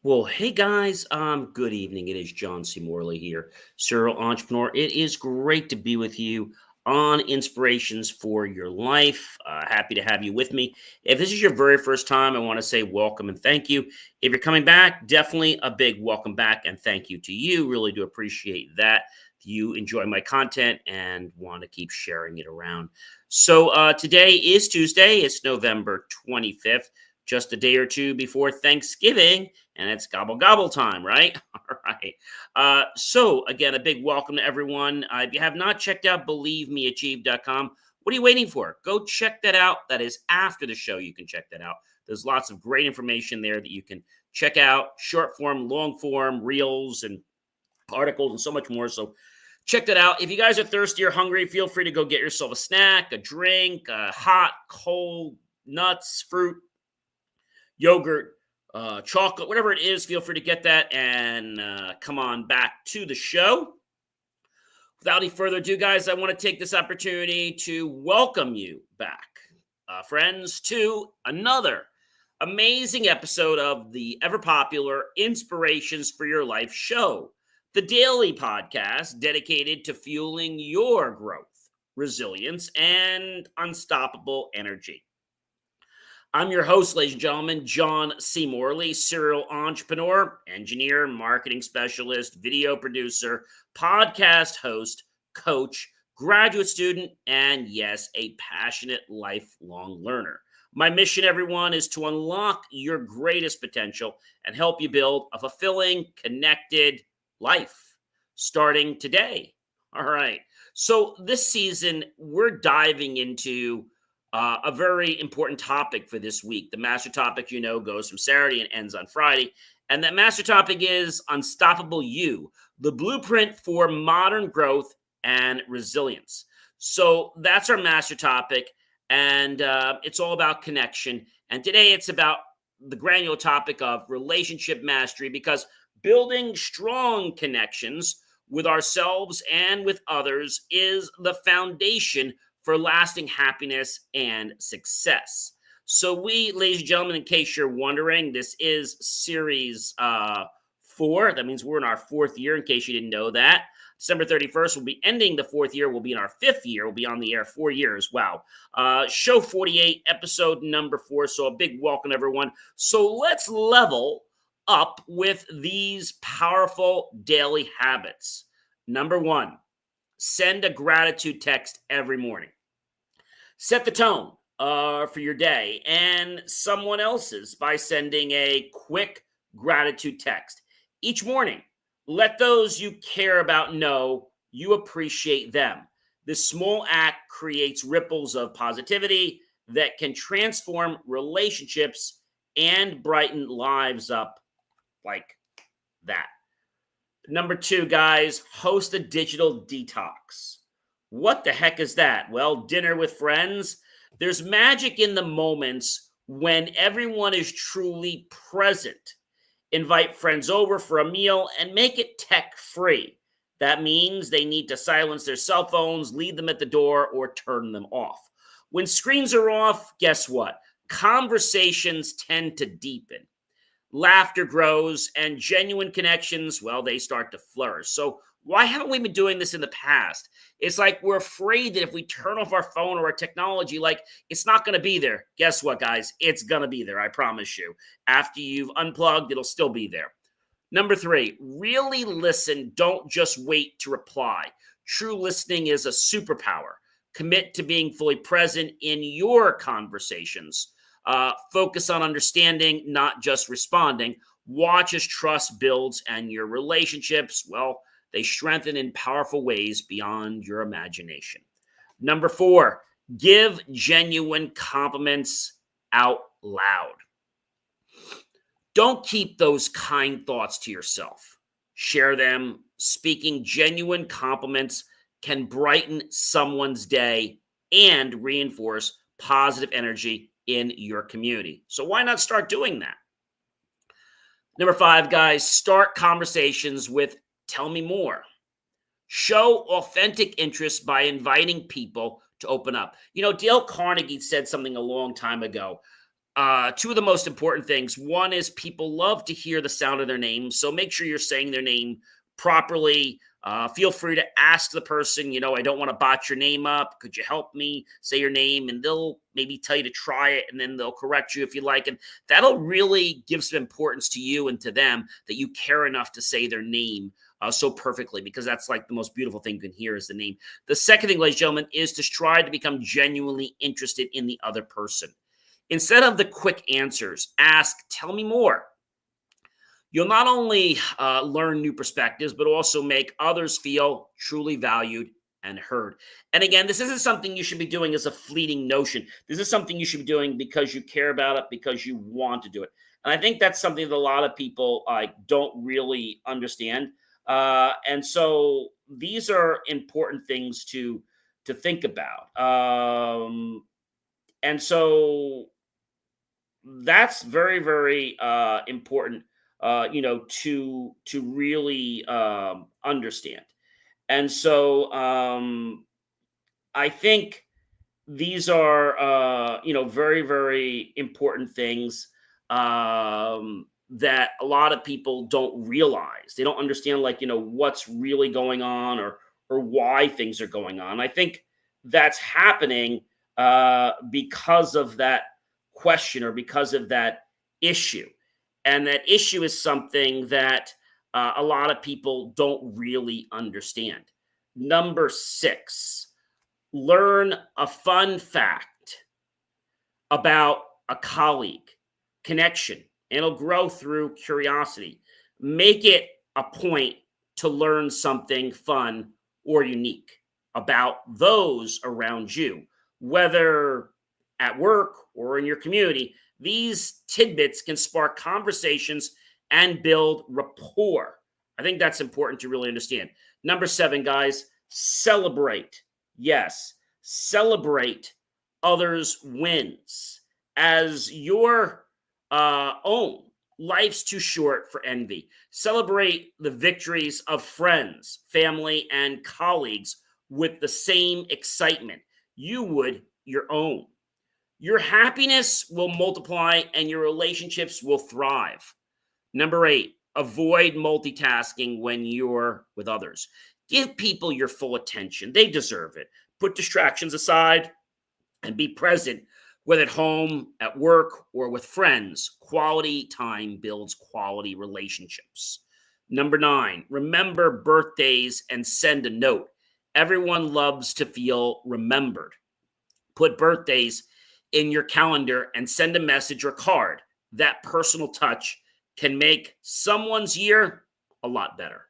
Well, hey guys, good evening. It is John C. Morley here, serial entrepreneur. It is great to be with you on Inspirations for Your Life. Happy to have you with me. If this is your very first time, I want to say welcome and thank you. If you're coming back, definitely a big welcome back and thank you to you. Really do appreciate that. You enjoy my content and want to keep sharing it around. So today is Tuesday. It's November 25th, just a day or two before Thanksgiving and it's gobble gobble time, right? All right. So again, a big welcome to everyone. If you have not checked out believemeachieve.com, what are you waiting for? Go check that out. That is after the show. You can check that out. There's lots of great information there that you can check out, short form, long form, reels, and articles, and so much more. So check that out. If you guys are thirsty or hungry, feel free to go get yourself a snack, a drink, hot, cold, nuts, fruit, yogurt, chocolate, whatever it is. Feel free to get that and come on back to the show. Without any further ado, guys, I want to take this opportunity to welcome you back, friends, to another amazing episode of the ever popular Inspirations for Your Life show, the daily podcast dedicated to fueling your growth, resilience, and unstoppable energy. I'm your host, ladies and gentlemen, John C. Morley, serial entrepreneur, engineer, marketing specialist, video producer, podcast host, coach, graduate student, and yes, a passionate lifelong learner. My mission, everyone, is to unlock your greatest potential and help you build a fulfilling, connected life starting today. All right. So this season, we're diving into a very important topic for this week. The master topic, goes from Saturday and ends on Friday. And that master topic is Unstoppable You, the blueprint for modern growth and resilience. So that's our master topic. And it's all about connection. And today it's about the granular topic of relationship mastery, because building strong connections with ourselves and with others is the foundation for lasting happiness and success. So we, ladies and gentlemen, in case you're wondering, this is series 4. That means we're in our 4th year, in case you didn't know that. December 31st, we'll be ending the 4th year. We'll be in our 5th year. We'll be on the air 4 years. Wow. Show 48, episode number 4. So a big welcome, everyone. So let's level up with these powerful daily habits. Number 1, send a gratitude text every morning. Set the tone for your day and someone else's by sending a quick gratitude text each morning. Let those you care about know you appreciate them. This small act creates ripples of positivity that can transform relationships and brighten lives up like that. Number 2, guys, host a digital detox. What the heck is that? Well, dinner with friends. There's magic in the moments when everyone is truly present. Invite friends over for a meal and make it tech-free. That means they need to silence their cell phones, leave them at the door, or turn them off. When screens are off, guess what? Conversations tend to deepen. Laughter grows, and genuine connections, well, they start to flourish. So why haven't we been doing this in the past? It's like we're afraid that if we turn off our phone or our technology, like it's not going to be there. Guess what, guys? It's going to be there. I promise you. After you've unplugged, it'll still be there. Number 3, really listen. Don't just wait to reply. True listening is a superpower. Commit to being fully present in your conversations. Focus on understanding, not just responding. Watch as trust builds and your relationships, well, they strengthen in powerful ways beyond your imagination. Number 4, give genuine compliments out loud. Don't keep those kind thoughts to yourself. Share them. Speaking genuine compliments can brighten someone's day and reinforce positive energy in your community. So why not start doing that? Number 5, guys, start conversations with tell me more. Show authentic interest by inviting people to open up. Dale Carnegie said something a long time ago. two of the most important things. One is people love to hear the sound of their name. So make sure you're saying their name properly. Feel free to ask the person, I don't want to botch your name up. Could you help me say your name? And they'll maybe tell you to try it, and then they'll correct you if you like. And that'll really give some importance to you and to them that you care enough to say their name so perfectly, because that's like the most beautiful thing you can hear is the name. The second thing, ladies and gentlemen, is to try to become genuinely interested in the other person. Instead of the quick answers, ask, tell me more. You'll not only learn new perspectives, but also make others feel truly valued and heard. And again, this isn't something you should be doing as a fleeting notion. This is something you should be doing because you care about it, because you want to do it. And I think that's something that a lot of people don't really understand. And so these are important things to think about. And so that's very, very important, to really understand. And so I think these are, very, very important things that a lot of people don't realize. They don't understand, like, what's really going on, or why things are going on. I think that's happening because of that question, or because of that issue. And that issue is something that a lot of people don't really understand. Number 6, learn a fun fact about a colleague, connection, and it'll grow through curiosity. Make it a point to learn something fun or unique about those around you, whether at work or in your community. These tidbits can spark conversations and build rapport. I think that's important to really understand. Number 7, guys, celebrate. Yes, celebrate others' wins as your own. Life's too short for envy. Celebrate the victories of friends, family, and colleagues with the same excitement you would your own. Your happiness will multiply and your relationships will thrive. Number 8, avoid multitasking when you're with others. Give people your full attention. They deserve it. Put distractions aside and be present, whether at home, at work, or with friends. Quality time builds quality relationships. Number 9, remember birthdays and send a note. Everyone loves to feel remembered. Put birthdays in your calendar and send a message or card. That personal touch can make someone's year a lot better.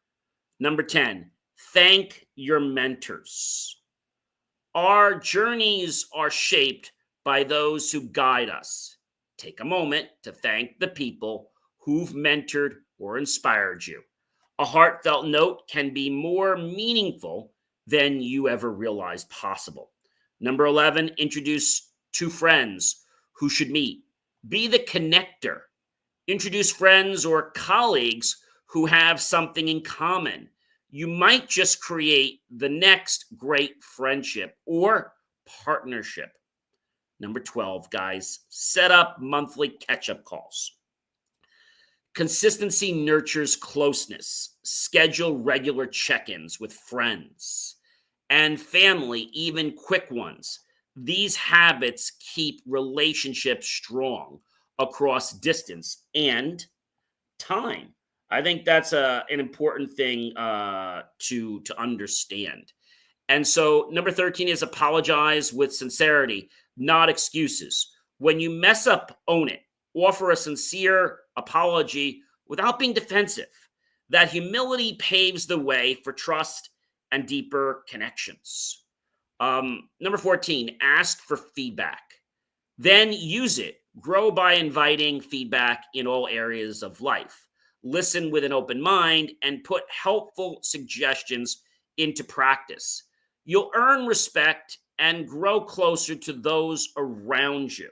Number 10, thank your mentors. Our journeys are shaped by those who guide us. Take a moment to thank the people who've mentored or inspired you. A heartfelt note can be more meaningful than you ever realized possible. Number 11, introduce 2 friends who should meet. Be the connector. Introduce friends or colleagues who have something in common. You might just create the next great friendship or partnership. Number 12, guys, set up monthly catch-up calls. Consistency nurtures closeness. Schedule regular check-ins with friends and family, even quick ones. These habits keep relationships strong across distance and time. I think that's an important thing to understand. And so, number 13 is apologize with sincerity, not excuses. When you mess up, own it. Offer a sincere apology without being defensive. That humility paves the way for trust and deeper connections. Number 14, ask for feedback. Then use it. Grow by inviting feedback in all areas of life. Listen with an open mind and put helpful suggestions into practice. You'll earn respect and grow closer to those around you.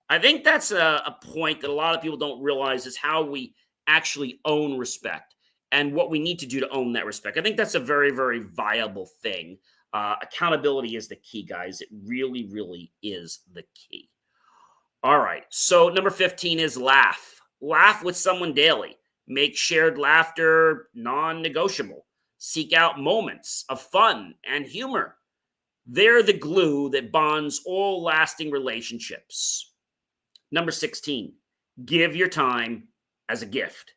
I think that's a point that a lot of people don't realize is how we actually own respect and what we need to do to own that respect. I think that's a very, very viable thing. Accountability is the key, guys. It really, really is the key. All right. So number 15 is laugh. Laugh with someone daily. Make shared laughter non negotiable. Seek out moments of fun and humor. They're the glue that bonds all lasting relationships. Number 16, give your time as a gift.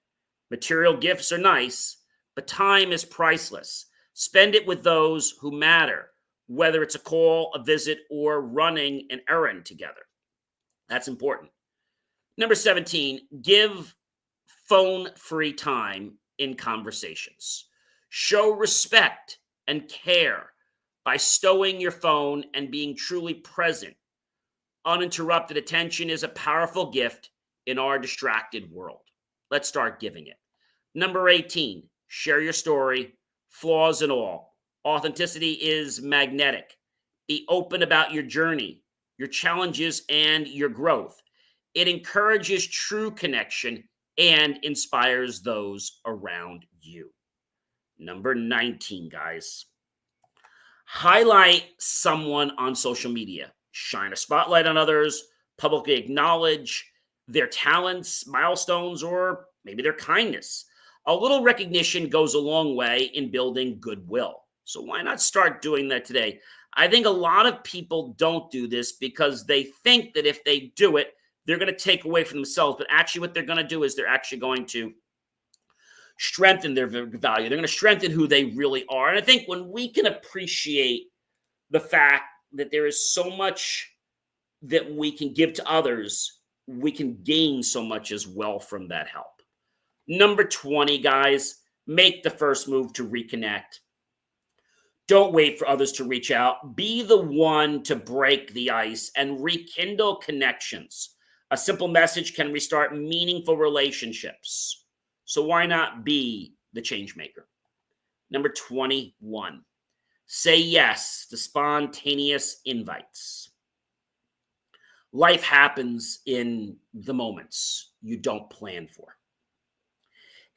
Material gifts are nice, but time is priceless. Spend it with those who matter, whether it's a call, a visit, or running an errand together. That's important. Number 17, give phone free time in conversations. Show respect and care by stowing your phone and being truly present. Uninterrupted attention is a powerful gift in our distracted world. Let's start giving it. Number 18, share your story, flaws and all. Authenticity is magnetic. Be open about your journey, your challenges, and your growth. It encourages true connection and inspires those around you. Number 19, guys. Highlight someone on social media. Shine a spotlight on others, publicly acknowledge their talents, milestones, or maybe their kindness. A little recognition goes a long way in building goodwill. So why not start doing that today? I think a lot of people don't do this because they think that if they do it, they're going to take away from themselves. But actually, what they're going to do is they're actually going to strengthen their value. They're going to strengthen who they really are. And I think when we can appreciate the fact that there is so much that we can give to others, we can gain so much as well from that help. Number 20, guys, make the first move to reconnect. Don't wait for others to reach out. Be the one to break the ice and rekindle connections. A simple message can restart meaningful relationships. So why not be the change maker? Number 21, say yes to spontaneous invites. Life happens in the moments you don't plan for.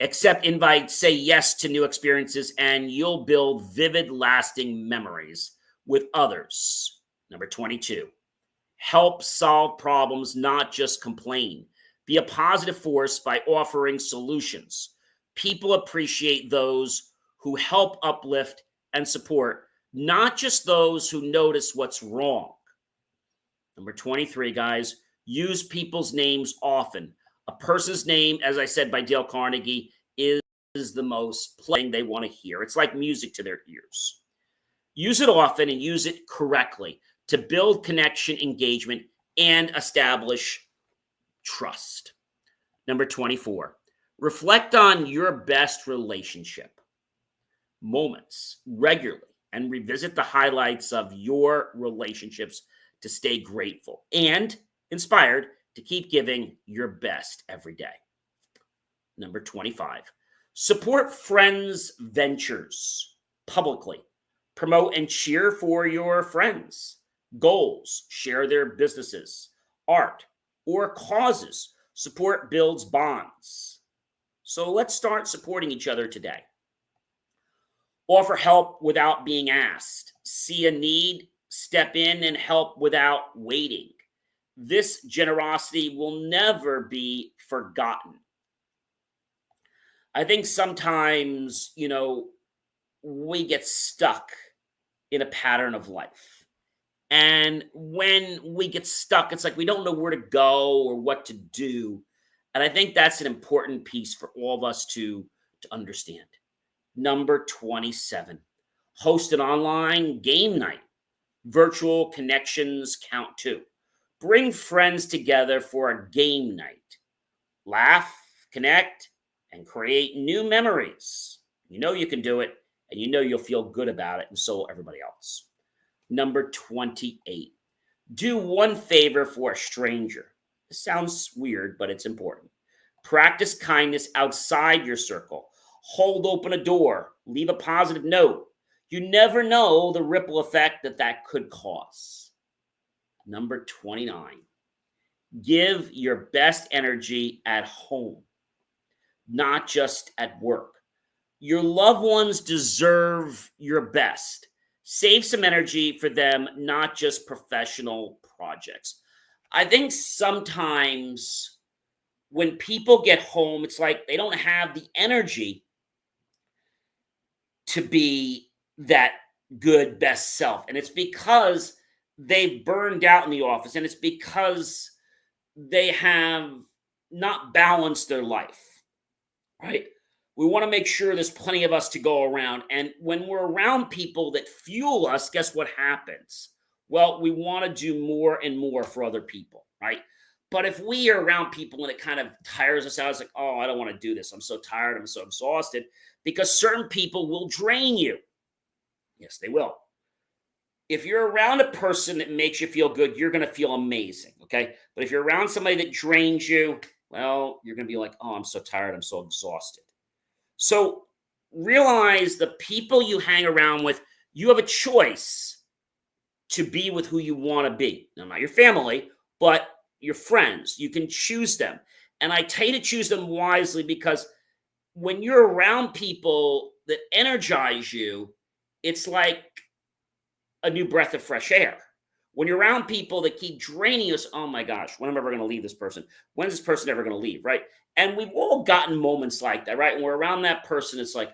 Accept invites, say yes to new experiences, and you'll build vivid, lasting memories with others. Number 22, help solve problems, not just complain. Be a positive force by offering solutions. People appreciate those who help uplift and support, not just those who notice what's wrong. Number 23, guys, use people's names often. A person's name, as I said by Dale Carnegie, is the most playing they want to hear. It's like music to their ears. Use it often and use it correctly to build connection, engagement, and establish trust. Number 24, reflect on your best relationship moments regularly and revisit the highlights of your relationships to stay grateful and inspired to keep giving your best every day. Number 25, support friends' ventures publicly. Promote and cheer for your friends' goals. Share their businesses, art, or causes. Support builds bonds. So let's start supporting each other today. Offer help without being asked. See a need, step in and help without waiting. This generosity will never be forgotten. I think sometimes, we get stuck in a pattern of life. And when we get stuck, it's like we don't know where to go or what to do. And I think that's an important piece for all of us to understand. Number 27, host an online game night. Virtual connections count too. Bring friends together for a game night. Laugh, connect, and create new memories. You know you can do it, and you know you'll feel good about it, and so will everybody else. Number 28, do one favor for a stranger. This sounds weird, but it's important. Practice kindness outside your circle. Hold open a door. Leave a positive note. You never know the ripple effect that could cause. Number 29, give your best energy at home, not just at work. Your loved ones deserve your best. Save some energy for them, not just professional projects. I think sometimes when people get home, it's like they don't have the energy to be that good best self. And it's because they've burned out in the office, and it's because they have not balanced their life, right? We want to make sure there's plenty of us to go around. And when we're around people that fuel us, guess what happens? Well, we want to do more and more for other people, right? But if we are around people and it kind of tires us out, it's like, oh, I don't want to do this. I'm so tired. I'm so exhausted, because certain people will drain you. Yes, they will. If you're around a person that makes you feel good, you're going to feel amazing. Okay. But if you're around somebody that drains you, well, you're going to be like, oh, I'm so tired. I'm so exhausted. So realize the people you hang around with, you have a choice to be with who you want to be. Now, not your family, but your friends. You can choose them. And I tell you to choose them wisely, because when you're around people that energize you, it's like a new breath of fresh air. When you're around people that keep draining us, oh my gosh, when am I ever going to leave this person? When's this person ever going to leave? Right. And we've all gotten moments like that, right? When we're around that person, it's like,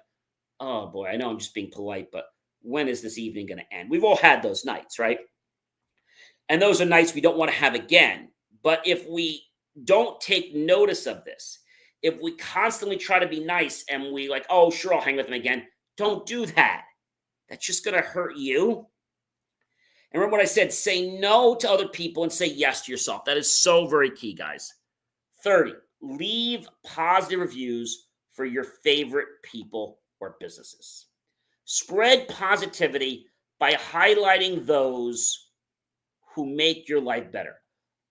oh boy, I know I'm just being polite, but when is this evening going to end? We've all had those nights, right? And those are nights we don't want to have again. But if we don't take notice of this, if we constantly try to be nice and we like, oh, sure, I'll hang with them again, don't do that. That's just going to hurt you. And remember what I said, say no to other people and say yes to yourself. That is so very key, guys. 30, leave positive reviews for your favorite people or businesses. Spread positivity by highlighting those who make your life better.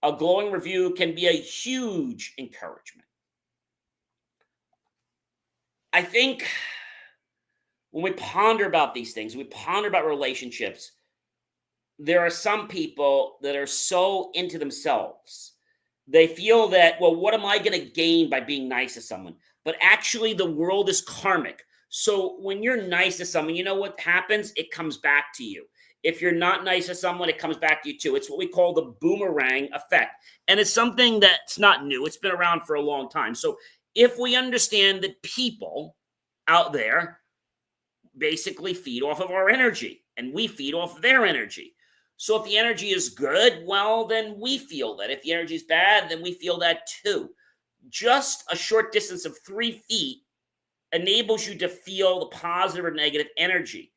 A glowing review can be a huge encouragement. I think when we ponder about these things, we ponder about relationships, there are some people that are so into themselves. They feel that, well, what am I going to gain by being nice to someone? But actually, the world is karmic. So when you're nice to someone, you know what happens? It comes back to you. If you're not nice to someone, it comes back to you too. It's what we call the boomerang effect. And it's something that's not new. It's been around for a long time. So if we understand that people out there basically feed off of our energy and we feed off of their energy. So if the energy is good, well, then we feel that. If the energy is bad, then we feel that too. Just a short distance of 3 feet enables you to feel the positive or negative energy.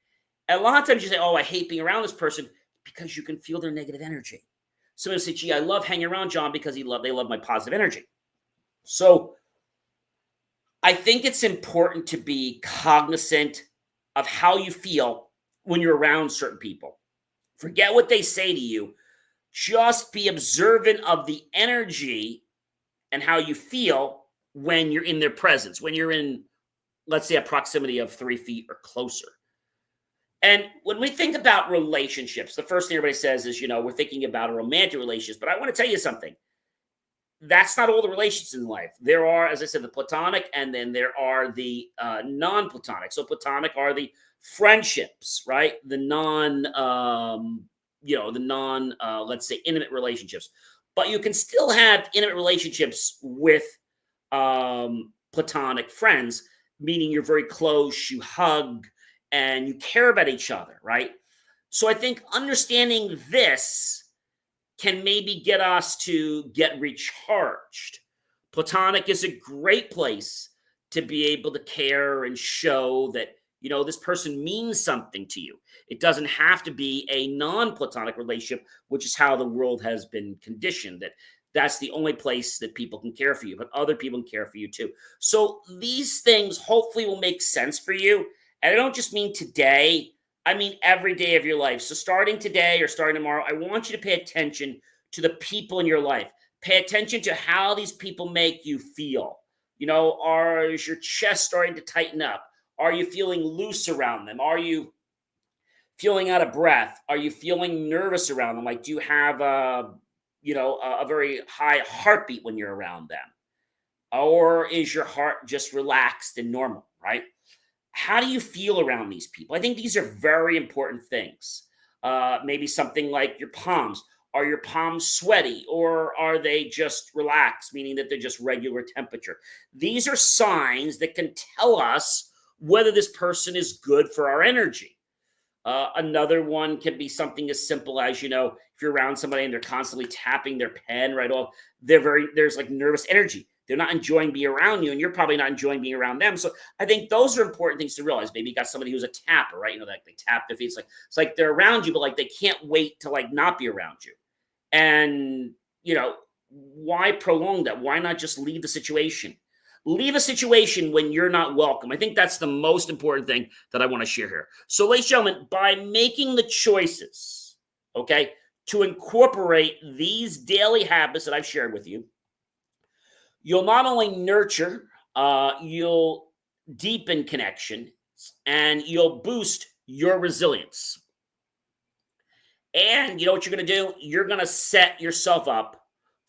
And a lot of times you say, oh, I hate being around this person, because you can feel their negative energy. Someone will say, gee, I love hanging around John because they love my positive energy. So I think it's important to be cognizant of how you feel when you're around certain people. Forget what they say to you. Just be observant of the energy and how you feel when you're in their presence, when you're in, let's say, a proximity of 3 feet or closer. And when we think about relationships, the first thing everybody says is, we're thinking about a romantic relationship. But I want to tell you something. That's not all the relationships in life. There are, as I said, the platonic, and then there are the non-platonic. So platonic are the friendships, right? The let's say, intimate relationships. But you can still have intimate relationships with platonic friends, meaning you're very close, you hug, and you care about each other, right? So I think understanding this can maybe get us to get recharged. Platonic is a great place to be able to care and show that, this person means something to you. It doesn't have to be a non-platonic relationship, which is how the world has been conditioned, that's the only place that people can care for you, but other people can care for you too. So these things hopefully will make sense for you. And I don't just mean today, I mean every day of your life. So starting today or starting tomorrow, I want you to pay attention to the people in your life. Pay attention to how these people make you feel. Is your chest starting to tighten up? Are you feeling loose around them? Are you feeling out of breath? Are you feeling nervous around them? Like, do you have a very high heartbeat when you're around them? Or is your heart just relaxed and normal, right? How do you feel around these people? I think these are very important things. Maybe something like your palms. Are your palms sweaty or are they just relaxed, meaning that they're just regular temperature? These are signs that can tell us whether this person is good for our energy. Another one can be something as simple as, if you're around somebody and they're constantly tapping their pen right off, there's like nervous energy. They're not enjoying being around you, and you're probably not enjoying being around them. So I think those are important things to realize. Maybe you got somebody who's a tapper, right? Like they tap their feet. It's like they're around you, but like they can't wait to like not be around you. And why prolong that? Why not just leave the situation? Leave a situation when you're not welcome. I think that's the most important thing that I want to share here. So, ladies and gentlemen, by making the choices, okay, to incorporate these daily habits that I've shared with you, you'll not only nurture, you'll deepen connection, and you'll boost your resilience. And you know what you're going to do? You're going to set yourself up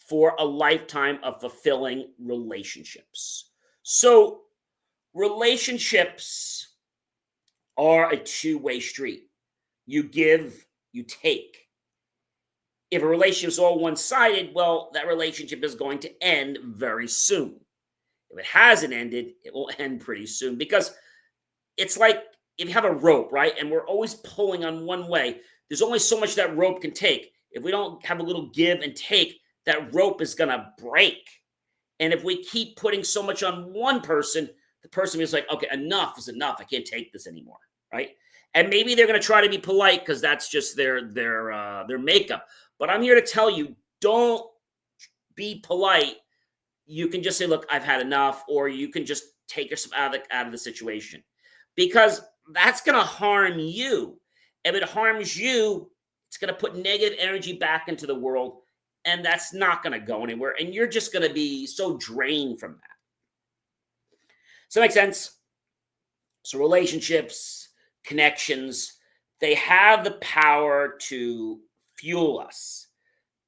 for a lifetime of fulfilling relationships. So, relationships are a two-way street. You give, you take. If a relationship is all one-sided, well, that relationship is going to end very soon. If it hasn't ended, it will end pretty soon, because it's like if you have a rope, right? And we're always pulling on one way. There's only so much that rope can take. If we don't have a little give and take, that rope is going to break. And if we keep putting so much on one person, the person is like, okay, enough is enough. I can't take this anymore, right? And maybe they're going to try to be polite because that's just their makeup. But I'm here to tell you, don't be polite. You can just say, look, I've had enough, or you can just take yourself out of the situation, because that's going to harm you. If it harms you, it's going to put negative energy back into the world, and that's not going to go anywhere. And you're just going to be so drained from that. Does that make sense? So relationships, connections, they have the power to fuel us,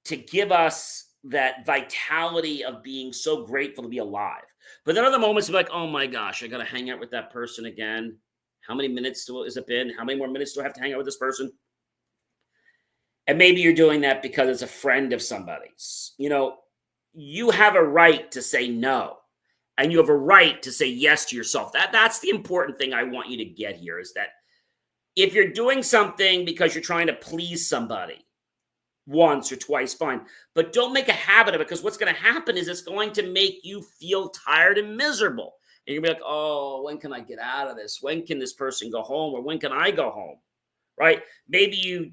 to give us that vitality of being so grateful to be alive. But then other moments of like, oh my gosh, I got to hang out with that person again. How many minutes has it been? How many more minutes do I have to hang out with this person? And maybe you're doing that because it's a friend of somebody's. You have a right to say no. And you have a right to say yes to yourself. That's the important thing I want you to get here, is that if you're doing something because you're trying to please somebody once or twice, fine. But don't make a habit of it, because what's going to happen is it's going to make you feel tired and miserable. And you're going to be like, oh, when can I get out of this? When can this person go home? Or when can I go home? Right? Maybe you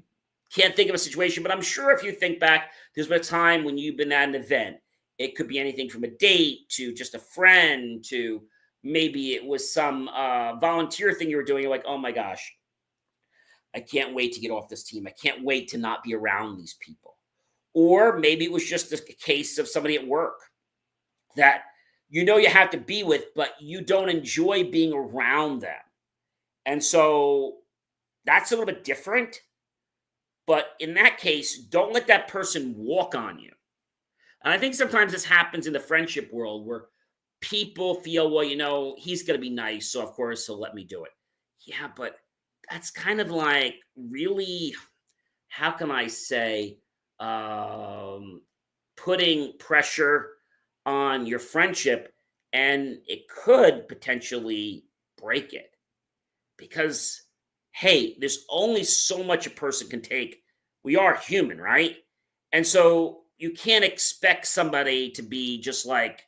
can't think of a situation, but I'm sure if you think back, there's been a time when you've been at an event. It could be anything from a date to just a friend to maybe it was some volunteer thing you were doing. You're like, oh my gosh, I can't wait to get off this team. I can't wait to not be around these people. Or maybe it was just a case of somebody at work that you have to be with, but you don't enjoy being around them. And so that's a little bit different. But in that case, don't let that person walk on you. And I think sometimes this happens in the friendship world where people feel, well, he's going to be nice, so of course he'll let me do it. Yeah, but that's kind of like really, how can I say, putting pressure on your friendship, and it could potentially break it. Because, hey, there's only so much a person can take. We are human, right? And so you can't expect somebody to be just like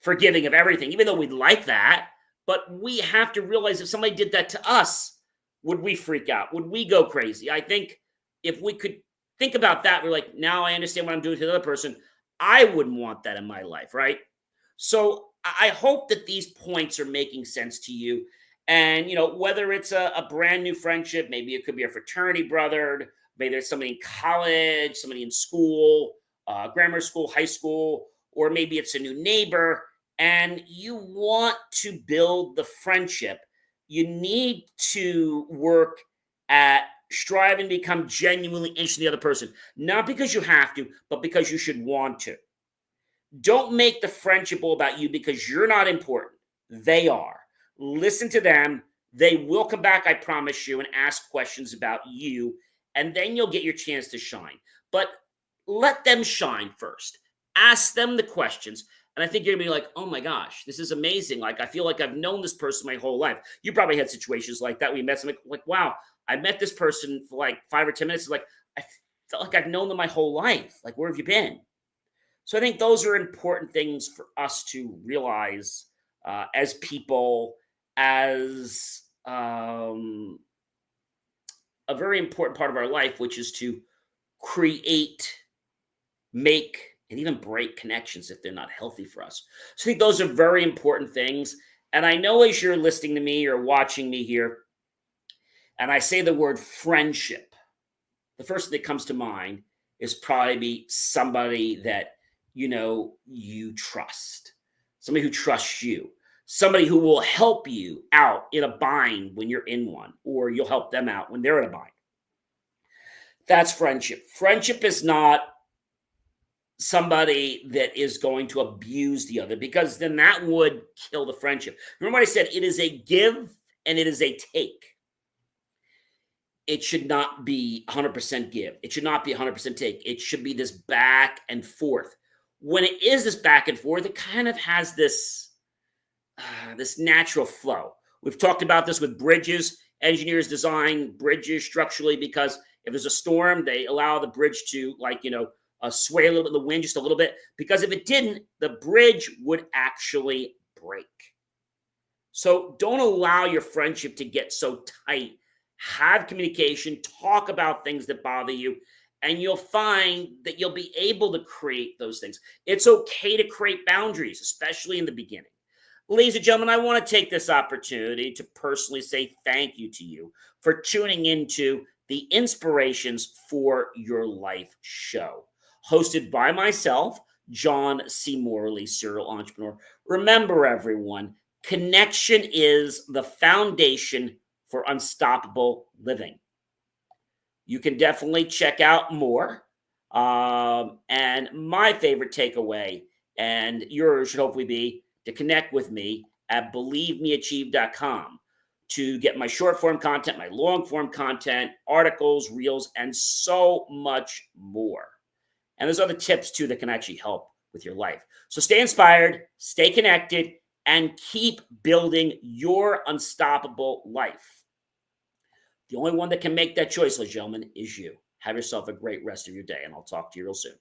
forgiving of everything, even though we'd like that. But we have to realize if somebody did that to us, would we freak out? Would we go crazy? I think if we could think about that, we're like, now I understand what I'm doing to the other person. I wouldn't want that in my life, right? So I hope that these points are making sense to you. And, whether it's a brand new friendship, maybe it could be a fraternity brother, maybe there's somebody in college, somebody in school, grammar school, high school, or maybe it's a new neighbor, and you want to build the friendship. You need to work at striving to become genuinely interested in the other person, not because you have to, but because you should want to. Don't make the friendship all about you, because you're not important. They are. Listen to them. They will come back, I promise you, and ask questions about you. and then you'll get your chance to shine. But let them shine first. Ask them the questions. And I think you're gonna be like, oh my gosh, this is amazing. Like, I feel like I've known this person my whole life. You probably had situations like that where you met somebody like, wow, I met this person for like 5 or 10 minutes. Like, I felt like I've known them my whole life. Like, where have you been? So I think those are important things for us to realize as people, as a very important part of our life, which is to create, make, and even break connections if they're not healthy for us. So I think those are very important things. And I know as you're listening to me or watching me here, and I say the word friendship, the first thing that comes to mind is probably somebody that you trust, somebody who trusts you, somebody who will help you out in a bind when you're in one, or you'll help them out when they're in a bind. That's friendship. Friendship is not somebody that is going to abuse the other, because then that would kill the friendship. Remember what I said? It is a give and it is a take. It should not be 100% give. It should not be 100% take. It should be this back and forth. When it is this back and forth, it kind of has this natural flow. We've talked about this with bridges. Engineers design bridges structurally because if there's a storm, they allow the bridge to sway a little bit in the wind, just a little bit, because if it didn't, the bridge would actually break. So don't allow your friendship to get so tight. Have communication, talk about things that bother you, and you'll find that you'll be able to create those things. It's okay to create boundaries, especially in the beginning. Ladies and gentlemen, I want to take this opportunity to personally say thank you to you for tuning into the Inspirations for Your Life show, hosted by myself, John C. Morley, serial entrepreneur. Remember, everyone, connection is the foundation for unstoppable living. You can definitely check out more. And my favorite takeaway, and yours should hopefully be, to connect with me at believemeachieve.com to get my short form content, my long form content, articles, reels, and so much more. And there's other tips too that can actually help with your life. So stay inspired, stay connected, and keep building your unstoppable life. The only one that can make that choice, ladies and gentlemen, is you. Have yourself a great rest of your day, and I'll talk to you real soon.